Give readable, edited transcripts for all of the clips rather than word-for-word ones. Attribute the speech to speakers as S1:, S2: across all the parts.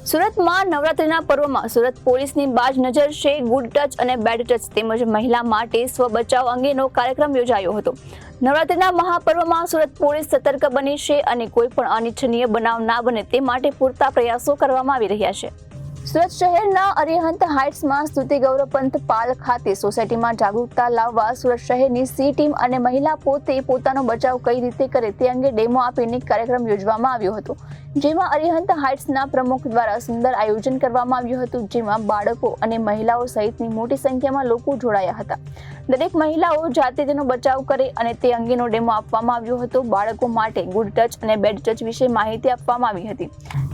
S1: સુરતમાં નવરાત્રિના પર્વમાં સુરત પોલીસની બાજ નજર છે. ગુડ ટચ અને બેડ ટચ તેમજ મહિલા માટે સ્વ બચાવ અંગેનો કાર્યક્રમ યોજાયો હતો. નવરાત્રિના મહાપર્વમાં સુરત પોલીસ સતર્ક બની છે અને કોઈ પણ અનિચ્છનીય બનાવ ના બને તે માટે પૂરતા પ્રયાસો કરવામાં આવી રહ્યા છે. સુરત શહેરના અરિહંત હાઇટ્સમાં સ્તુતિ ગૌરવ પંથ પાલ ખાતે સોસાયટીમાં જાગૃતતા લાવવા સુરત શહેરની સી ટીમ અને મહિલા પોતે પોતાનો બચાવ કઈ રીતે કરે તે અંગે ડેમો આપીને કાર્યક્રમ યોજવામાં આવ્યો હતો, જેમાં અરિહંત હાઇટ્સના પ્રમુખ દ્વારા સુંદર આયોજન કરવામાં આવ્યું હતું, જેમાં બાળકો અને મહિલાઓ સહિતની મોટી સંખ્યામાં લોકો જોડાયા હતા. દરેક મહિલાઓ જાતે તેનો બચાવ કરે અને તે અંગેનો ડેમો આપવામાં આવ્યો હતો. બાળકો માટે ગુડ ટચ અને બેડ ટચ વિશે માહિતી આપવામાં આવી હતી.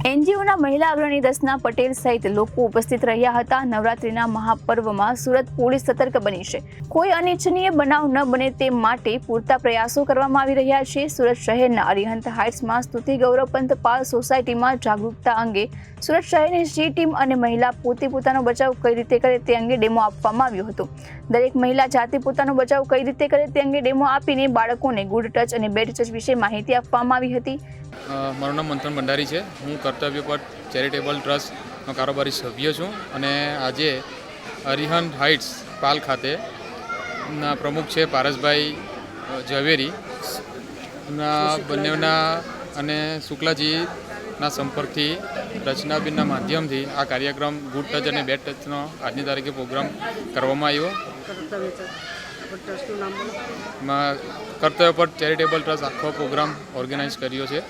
S1: એનજીઓના મહિલા અગ્રણી દર્શના પટેલ સહિત લોકો ઉપસ્થિત રહ્યા હતા. નવરાત્રિના મહાપર્વમાં સુરત પોલીસ સતર્ક બની છે. કોઈ અનિચ્છનીય બનાવ ન બને તે માટે પૂરતા પ્રયાસો કરવામાં આવી રહ્યા છે. સુરત શહેરના અરિહંત હાઇટ્સમાં સ્તુતિ ગૌરવ પંથ પાલ સોસાયટીમાં જાગૃતતા અંગે સુરત શહેરની સી ટીમ અને મહિલા પોતે પોતાનો બચાવ કઈ રીતે કરે તે અંગે ડેમો આપવામાં આવ્યો હતો. દરેક મહિલા જાતે પોતાનો બચાવ કઈ રીતે કરે તે અંગે ડેમો આપીને બાળકોને ગુડ ટચ અને બેડ ટચ વિશે માહિતી આપવામાં આવી હતી.
S2: મારું નામ મંથન ભંડારી છે. હું કર્તવ્ય પથ ચેરિટેબલ ટ્રસ્ટનો કારોબારી સભ્ય છું અને આજે અરિહંત હાઇટ્સ પાલ ખાતે ના પ્રમુખ છે પારસભાઈ ઝવેરી ના બંનેના અને શુક્લાજીના સંપર્કથી રચનાબેનના માધ્યમથી આ કાર્યક્રમ ગુડ ટચ અને બેડ ટચનો આજની તારીખે પ્રોગ્રામ કરવામાં આવ્યો. કર્તવ્ય પથ ચેરિટેબલ ટ્રસ્ટ આખો પ્રોગ્રામ ઓર્ગેનાઇઝ કર્યો છે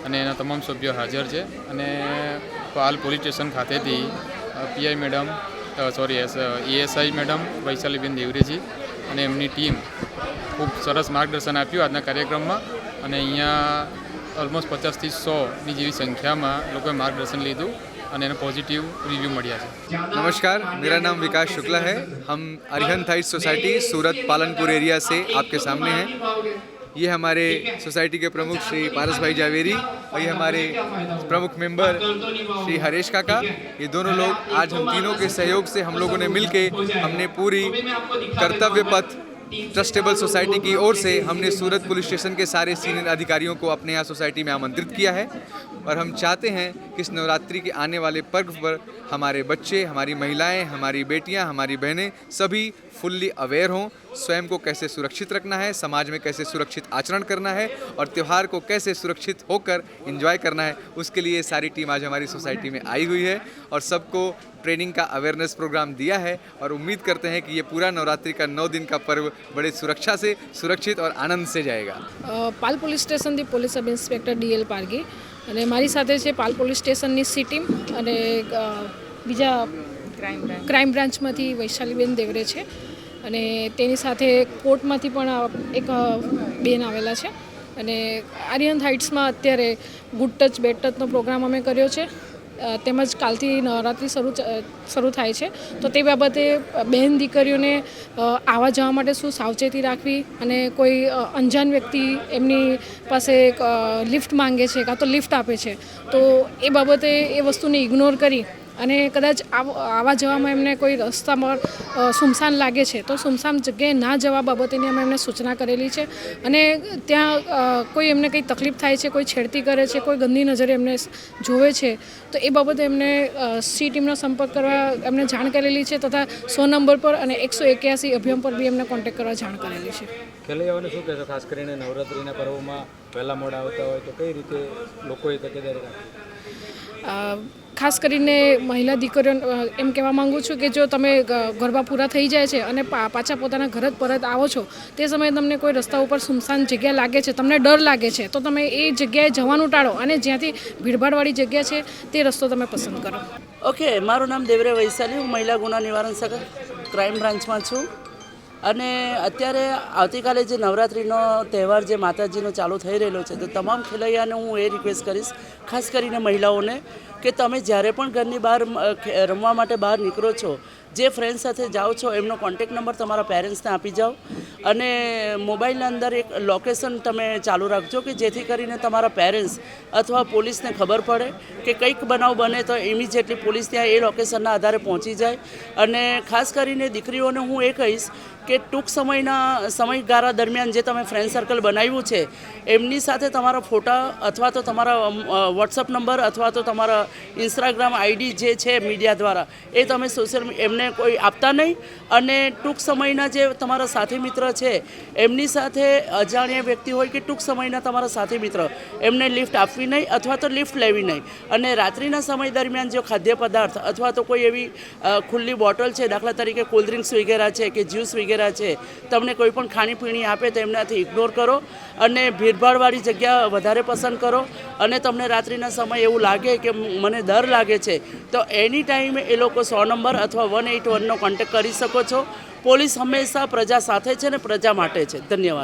S2: અને એના તમામ સભ્યો હાજર છે. અને પાલ પોલીસ સ્ટેશન ખાતેથી પીઆઈ મેડમ એએસઆઈ મેડમ વૈશાલીબેન દેવરેજી અને એમની ટીમ ખૂબ સરસ માર્ગદર્શન આપ્યું આજના કાર્યક્રમમાં. અને અહીંયા ઓલમોસ્ટ 50 થી 100ની જેવી સંખ્યામાં લોકોએ માર્ગદર્શન લીધું અને એને पॉजिटिव रिव्यू મળ્યા છે.
S3: नमस्कार, मेरा नाम विकास शुक्ला है. हम अरिहंत हाइट्स सोसाइटी सूरत पालनपुर एरिया से आपके सामने हैं. ये हमारे सोसाइटी के प्रमुख श्री पारस भाई जावेरी और ये हमारे प्रमुख मेंबर श्री हरेश काका, ये दोनों लोग आज हम तीनों के सहयोग से हम लोगों ने मिलके हमने पूरी कर्तव्य पथ ट्रस्टेबल सोसाइटी की ओर से हमने सूरत पुलिस स्टेशन के सारे सीनियर अधिकारियों को अपने यहाँ सोसाइटी में आमंत्रित किया है और हम चाहते हैं कि इस नवरात्रि के आने वाले पर्व पर हमारे बच्चे, हमारी महिलाएं, हमारी बेटियां, हमारी बहनें सभी फुल्ली अवेयर हों. स्वयं को कैसे सुरक्षित रखना है, समाज में कैसे सुरक्षित आचरण करना है और त्यौहार को कैसे सुरक्षित होकर एंजॉय करना है, उसके लिए सारी टीम आज हमारी सोसाइटी में आई हुई है और सबको ट्रेनिंग का अवेयरनेस प्रोग्राम दिया है और उम्मीद करते हैं कि ये पूरा नवरात्रि का 9 दिन का पर्व बड़े सुरक्षा से, सुरक्षित और आनंद से जाएगा.
S4: પાલ પોલીસ સ્ટેશનથી police sub inspector DL Pargi અને મારી સાથે છે પાલ પોલીસ સ્ટેશનની સી ટીમ અને બીજા ક્રાઇમ બ્રાન્ચમાંથી વૈશાલીબેન દેવરે છે અને તેની સાથે કોર્ટમાંથી પણ એક બેન આવેલા છે. અને અરિહંત હાઇટ્સમાં અત્યારે ગુડ ટચ બેડ ટચનો પ્રોગ્રામ અમે કર્યો છે. તેમજ કાલથી નવરાત્રિ શરૂ થાય છે, તો તે બાબતે બહેન દીકરીઓને આવવા જવા માટે શું સાવચેતી રાખવી અને કોઈ અંજાન વ્યક્તિ એમની પાસે લિફ્ટ માંગે છે કાં તો લિફ્ટ આપે છે તો એ બાબતે એ વસ્તુને ઇગ્નોર કરી અને કદાચ આવવા જવામાં એમને કોઈ રસ્તામાં સુમસાન લાગે છે તો સુમસાન જગ્યાએ ના જવા બાબતેની અમે એમને સૂચના કરેલી છે. અને ત્યાં કોઈ એમને કંઈ તકલીફ થાય છે, કોઈ છેડતી કરે છે, કોઈ ગંદી નજરે એમને જોવે છે તો એ બાબતે એમને સી ટીમનો સંપર્ક કરવા એમને જાણ કરેલી છે તથા 100 નંબર પર અને 181 અભિયાન પર બી એમને કોન્ટેક્ટ કરવા જાણ કરેલી છે.
S5: ખેલૈયાઓને શું કહેશો, ખાસ કરીને નવરાત્રિના પર્વમાં વહેલા મોડા આવતા હોય તો કઈ રીતે લોકોએ તકેદારી રાખવી?
S4: ખાસ કરીને મહિલા દીકરીઓ એમ કહેવા માગું છું કે જો તમે ગરબા પૂરા થઈ જાય છે અને પાછા પોતાના ઘર પરત આવો છો તે સમયે તમને કોઈ રસ્તા ઉપર સુમસાન જગ્યા લાગે છે, તમને ડર લાગે છે તો તમે એ જગ્યાએ જવાનું ટાળો અને જ્યાંથી ભીડભાડવાળી જગ્યા છે તે રસ્તો તમે પસંદ કરો.
S6: ઓકે, મારું નામ દેવરે વૈશાલી, હું મહિલા ગુના નિવારણ શાખા ક્રાઇમ બ્રાન્ચમાં છું. અને અત્યારે આવતીકાલે જે નવરાત્રિનો તહેવાર જે માતાજીનો ચાલુ થઈ રહેલો છે તો તમામ ખેલૈયાને હું એ રિક્વેસ્ટ કરીશ, ખાસ કરીને મહિલાઓને, કે તમે જ્યારે પણ ઘરની બહાર રમવા માટે બહાર નીકળો છો, જે ફ્રેન્ડ સાથે જાઓ છો એમનો કોન્ટેક્ટ નંબર તમારા પેરેન્ટ્સને આપી જાઓ અને મોબાઈલના અંદર એક લોકેશન તમે ચાલુ રાખજો કે જેથી કરીને તમારા પેરેન્ટ્સ અથવા પોલીસને ખબર પડે કે કંઈક બનાવ બને તો ઇમિડિયેટલી પોલીસ ત્યાં એ લોકેશનના આધારે પહોંચી જાય. અને ખાસ કરીને દીકરીઓને હું એ કહીશ કે ટૂંક સમયગાળા દરમિયાન જે તમે ફ્રેન્ડ સર્કલ બનાવ્યું છે એમની સાથે તમારા ફોટા અથવા તો તમારા વોટ્સઅપ નંબર અથવા તો તમારા ઇન્સ્ટાગ્રામ આઈડી જે છે મીડિયા દ્વારા એ તમે એમને કોઈ આપતા નહીં. અને ટૂંક સમયના જે તમારા સાથી મિત્ર છે એમની સાથે અજાણ્યા વ્યક્તિ હોય કે ટૂંક સમયના તમારા સાથી મિત્ર એમને લિફ્ટ આપવી નહીં અથવા તો લિફ્ટ લેવી નહીં. અને રાત્રિના સમય દરમિયાન જો ખાદ્ય પદાર્થ અથવા તો કોઈ એવી ખુલ્લી બોટલ છે, દાખલા તરીકે કોલ્ડ ડ્રિંક્સ વગેરે છે કે જ્યુસ વગેરે છે, તમને કોઈ પણ ખાણીપીણી આપે તો એમનાથી ઇગ્નોર કરો. અને ભીડભાડવાળી જગ્યા વધારે પસંદ કરો. અને તમને રાત્રિના સમય એવું લાગે કે મને ડર લાગે છે તો એની ટાઈમે એ લોકો 100 નંબર અથવા 181નો કોન્ટેક્ટ કરી શકો છો. પોલીસ હંમેશા પ્રજા સાથે છે ને પ્રજા માટે છે. ધન્યવાદ.